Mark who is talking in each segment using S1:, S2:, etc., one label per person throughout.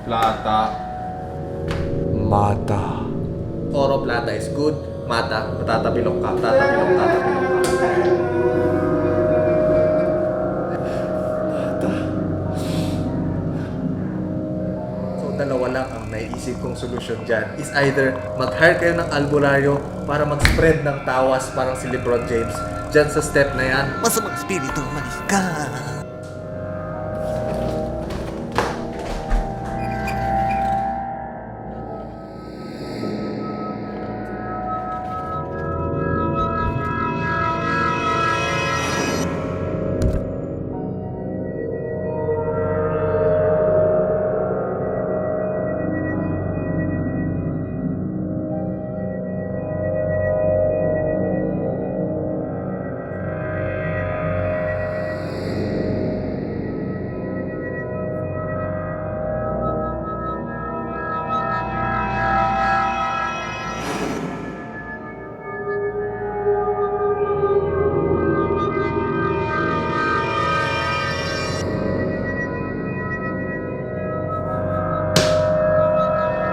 S1: plata, mata. Oro, plata is good. Mata, matatabilok ka. Tatabilok. Mata. So, dalawa lang ang naiisip kong solusyon dyan. Is either mag-hire kayo ng albularyo para mag-spread ng tawas parang si LeBron James. Dyan sa step na yan.
S2: Masamang espiritu, malis ka!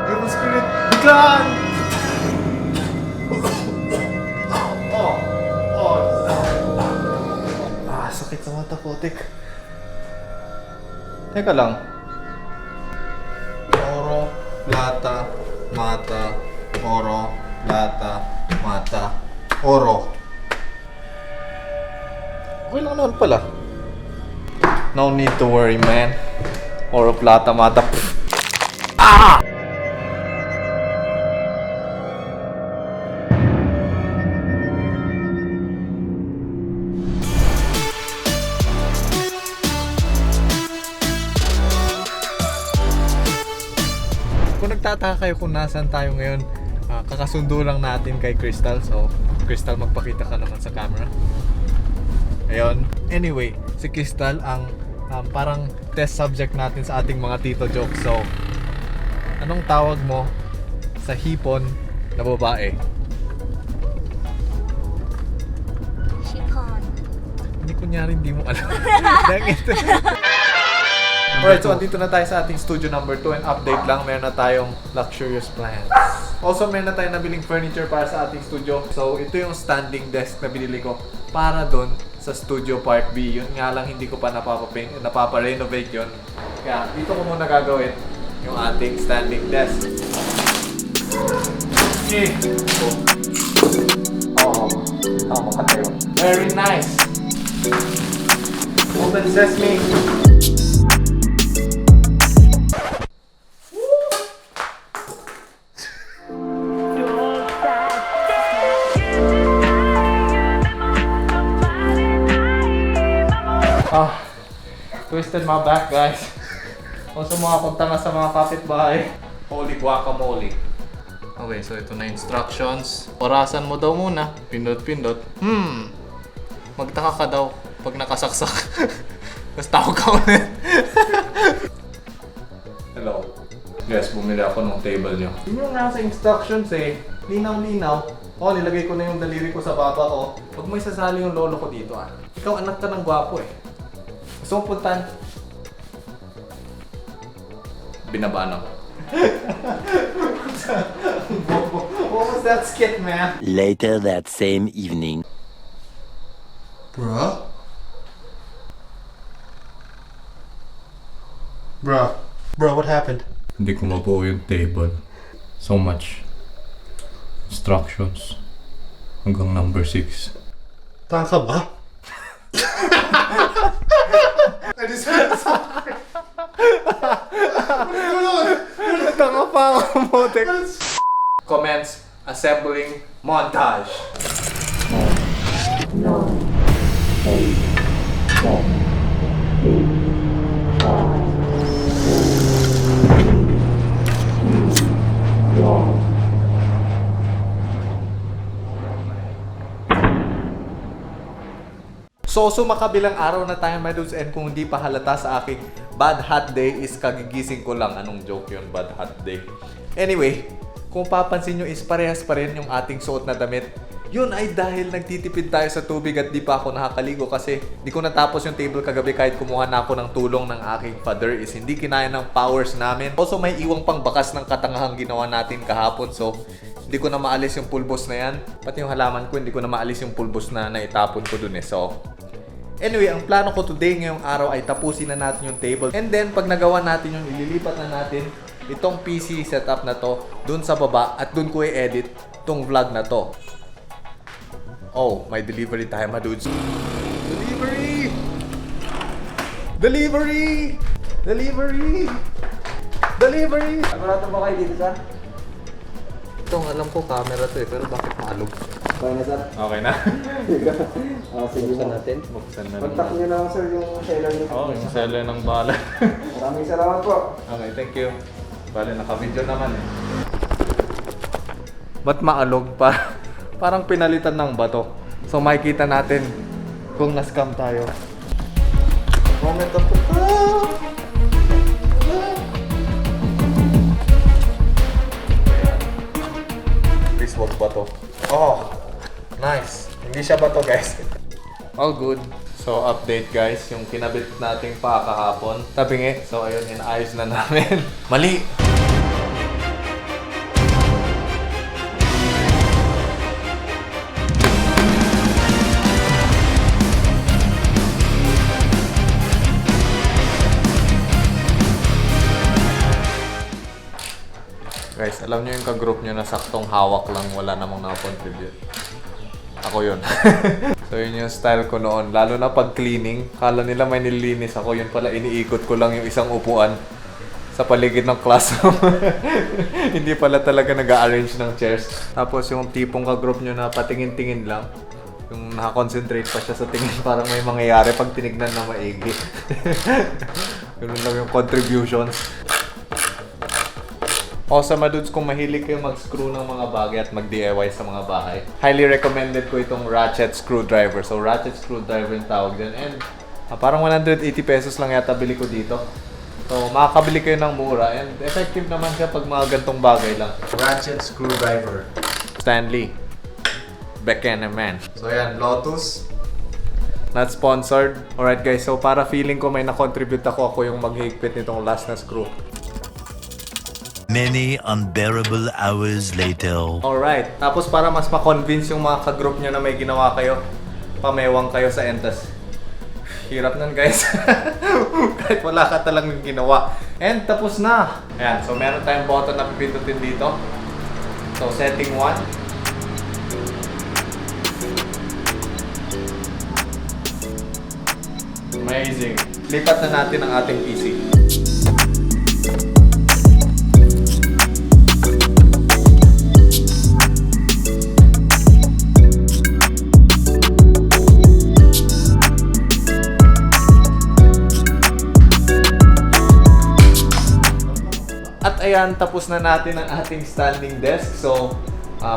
S1: Evil spirit, biglaan! Sakit sa mata, putik. Teka lang. Oro, plata, mata, oro, plata, mata, oro. Okay lang naman pala. No need to worry, man. Oro, plata, mata. Kung nagtataka kayo kung nasaan tayo ngayon, kakasundo lang natin kay Crystal. So, Crystal, magpakita ka naman sa camera. Ayun. Anyway, si Crystal ang parang test subject natin sa ating mga tito jokes. So, anong tawag mo sa hipon na babae?
S3: Shipon.
S1: Hindi kunyari hindi mo alam. Dangit. Alright, so andito na tayo sa ating studio number 2 and update lang, meron na tayong luxurious plans. Also, meron na tayong nabiling furniture para sa ating studio. So, ito yung standing desk na binili ko para doon sa studio part B. Yun nga lang, hindi ko pa napapa-renovate yun. Kaya, dito ko muna gagawin yung ating standing desk. Okay. Oh, tama ka tayo. Very nice. Open sesame. Twisted my back, guys. Also, makapunta nga sa mga kapitbahay. Holy guacamole. Okay, so ito na instructions. Orasan mo daw muna. Pindot-pindot. Magtaka ka daw pag nakasaksak. Tapos tawag ka ulit. Hello. Guys, bumili ako ng table nyo. Yun yung nasa instructions eh. Linaw-linaw. Nilagay ko na yung daliri ko sa baba ko. Huwag mo isasali yung lolo ko dito ah. Ikaw anak ka ng gwapo eh. Gusto mo puntan? Binabaan ako. What was that skit, man?
S2: Later that same evening.
S4: Bruh, what happened?
S1: Hindi ko mabuo yung table. So much instructions. Hanggang number 6.
S4: Taka ka ba? I just felt sorry.
S1: Tanga pa ako, motek. Commence assembling montage. So makabilang araw na tayo, my dudes, and kung hindi pa halata sa aking bad hat day is kagigising ko lang. Anong joke yun, bad hat day? Anyway, kung papansin nyo is parehas pa rin yung ating suot na damit. Yun ay dahil nagtitipid tayo sa tubig at di pa ako nakakaligo kasi di ko natapos yung table kagabi kahit kumuha na ako ng tulong ng aking father is hindi kinaya ng powers namin. Also may iwang pang bakas ng katangahang ginawa natin kahapon so hindi ko na maalis yung pulbos na yan. Pati yung halaman ko hindi ko na maalis yung pulbos na naitapon ko dun eh. So anyway, ang plano ko today ngayong araw ay tapusin na natin yung table. And then pag nagawa natin yung ililipat na natin itong PC setup na to dun sa baba at dun ko i-edit tong vlog na to. Oh, may delivery tayo mga dudes. Delivery! Delivery! Delivery! Delivery!
S3: Sigurado ba kayo dito, sir?
S1: Itong alam ko camera to eh, pero bakit maalog?
S3: Okay na, sir.
S1: Okay na.
S3: Sige
S1: Buksan
S3: na.
S1: natin. Buksan na
S3: Contact nyo lang, sir, yung seller nyo.
S1: Oh, yung seller ng bala.
S3: Maraming salamat po.
S1: Okay, thank you. Bale, naka-video naman eh. Ba't maalog pa? Parang pinalitan ng bato. So makikita natin kung na-scam tayo. Moment of Please wag bato. Oh, nice. Hindi siya bato guys. All good. So update guys, yung kinabit nating pa kahapon. Tabingi. So ayun, inaayos na namin. Mali! Guys, alam nyo yung ka-group nyo na saktong hawak lang, wala namang nakakontribute. Ako yun. So yun yung style ko noon. Lalo na pag cleaning, kala nila may nililinis ako. Yun pala, iniikot ko lang yung isang upuan sa paligid ng classroom. Hindi pala talaga nag-arrange ng chairs. Tapos yung tipong ka-group nyo na patingin-tingin lang. Yung nakakonsentrate pa siya sa tingin parang may mangyayari pag tinignan na maigi. Ganun lang yung contributions. O sa mga dudes, kung mahilig kayo mag-screw ng mga bagay at mag-DIY sa mga bahay, highly recommended ko itong ratchet screwdriver. So ratchet screwdriver yung tawag dyan. And parang 180 pesos lang yata bili ko dito. So makakabili kayo ng mura and effective naman siya pag mga gantong bagay lang. Ratchet screwdriver. Stanley. Bekeneman. So yan, Lotus. Not sponsored. Alright guys, so para feeling ko may na-contribute ako yung maghigpit nitong last na screw.
S2: Many unbearable hours later.
S1: Alright. Tapos para mas ma-convince yung mga ka-group nyo na may ginawa kayo, pamewang kayo sa entas. Hirap nun guys. Kahit wala ka talagang ginawa. And tapos na. Ayan. So meron tayong button na pipindutin dito. So setting 1. Amazing. Lipat na natin ang ating PC. At ayan, tapos na natin ang ating standing desk. So,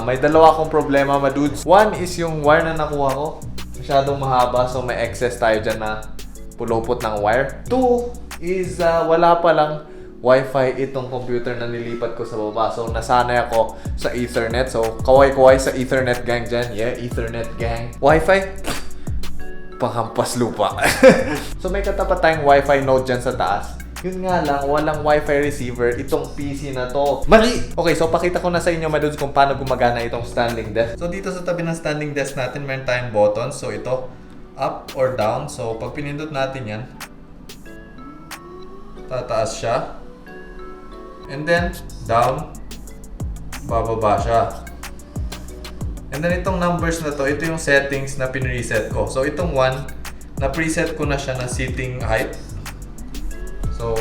S1: may dalawa akong problema, madudes. One is yung wire na nakuha ko. Masyadong mahaba, so may excess tayo dyan na pulupot ng wire. Two is wala pa lang Wi-Fi itong computer na nilipat ko sa baba. So, nasanay ako sa Ethernet. So, kaway-kaway sa Ethernet gang dyan. Yeah, Ethernet gang. Wi-Fi? Panghampas lupa. So, may katapat tayong Wi-Fi node dyan sa taas. Yun nga lang, walang Wi-Fi receiver itong PC na to. Mali! Okay, so pakita ko na sa inyo, madudes, kung paano gumagana itong standing desk. So, dito sa tabi ng standing desk natin, meron tayong buttons. So, ito, up or down. So, pag pinindot natin yan, tataas siya. And then, down, bababa siya. And then, itong numbers na to, ito yung settings na pinreset ko. So, itong 1, na preset ko na siya na sitting height. So,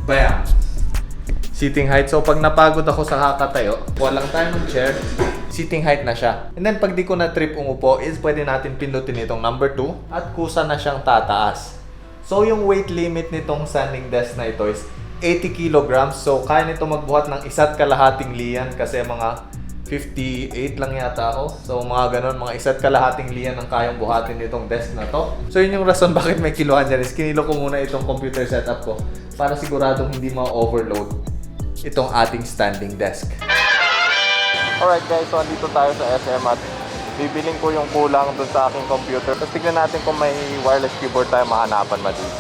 S1: bam! Sitting height. So, pag napagod ako sa kakatayo, walang tayo ng chair, sitting height na siya. And then, pag di ko na trip umupo, is pwede natin pindutin itong number 2 at kusa na siyang tataas. So, yung weight limit nitong standing desk na ito is 80 kilograms. So, kaya nito magbuhat ng 1.5 liyan kasi mga 58 lang yata ako. So, mga ganun, mga 1.5 liyan ang kayang buhatin nitong desk na to. So, yun yung rason bakit may kiluhan dyan is kinilo ko muna itong computer setup ko para siguradong hindi ma-overload itong ating standing desk. Alright guys, so andito tayo sa SM at bibiling ko yung kulang dun sa aking computer. Tapos tignan natin kung may wireless keyboard tayo mahanapan, Madudes.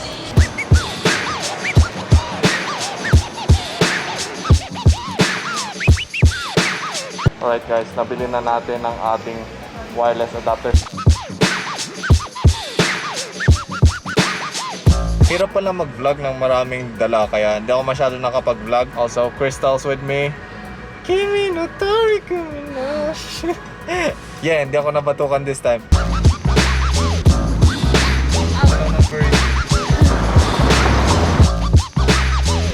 S1: Alright guys, nabili na natin ang ating wireless adapter. Hirap pala mag-vlog ng maraming dala kaya hindi ako masyado nakapag-vlog. Also, Crystal's with me. Kimi no tori kuminash. Yeah, hindi ako nabatukan this time.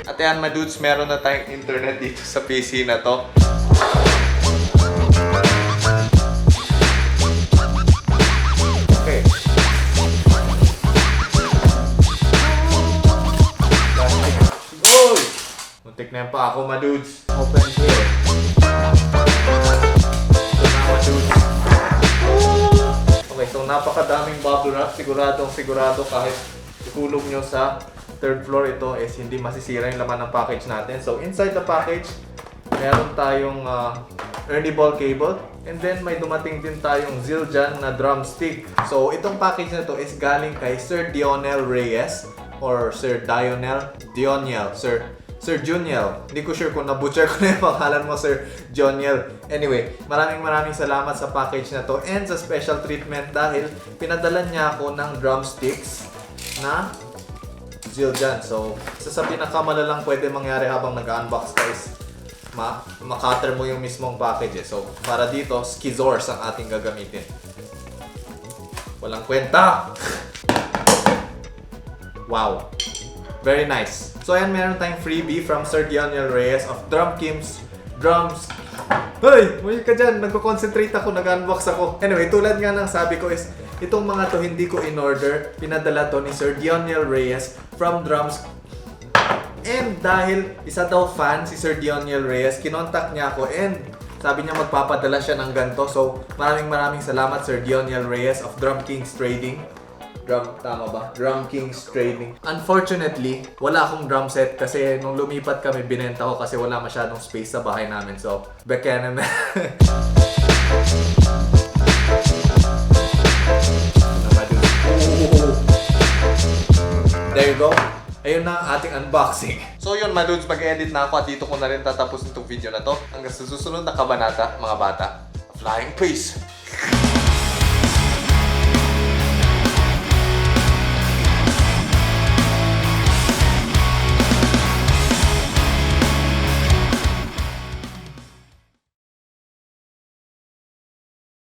S1: At yan, my dudes, meron na tayong internet dito sa PC na to. Okay. Uy! Muntik na yan pa ako, my dudes. Open here. Ito na, my dudes. Okay, so napakadaming bubble wrap. Sigurado kahit ihulog nyo sa third floor ito is hindi masisira yung laman ng package natin. So inside the package, meron tayong Ernie Ball cable. And then may dumating din tayong Zildjian na drumstick. So itong package na to is galing kay Sir Dionel Reyes or Sir Dioniel, Sir Juniel. Hindi ko sure kung na-butcher ko na yung pangalan mo, Sir Juniel. Anyway, maraming salamat sa package na to and sa special treatment dahil pinadalan niya ako ng drumsticks na Zildjian. So, isa sa pinakamalalang pwede mangyari habang nag-unbox ka is makater mo yung mismong package. So, para dito, Skizors ang ating gagamitin. Walang kwenta! Wow! Very nice. So, ayan, meron tayong freebie from Sir Dionel Reyes of Drums. Hoy! Muyo ka dyan! Nagko-concentrate ako, nag-unbox ako. Anyway, tulad nga ng sabi ko is, itong mga to hindi ko in-order. Pinadala to ni Sir Dionel Reyes from Drums. And dahil isa daw fan si Sir Dionel Reyes, kinontak niya ako and sabi niya magpapadala siya ng ganito. So, maraming salamat Sir Dionel Reyes of Drum Kings Trading. Tama ba? Drum Kings Trading. Unfortunately, wala akong drum set kasi nung lumipat kami, binenta ko kasi wala masyadong space sa bahay namin. So, beka na. There you go. Ayun na ang ating unboxing. So yun, my dudes, mag-edit na ako at dito ko na rin tatapos itong video na to. Hanggang sa susunod na kabanata, mga bata. Flying peace!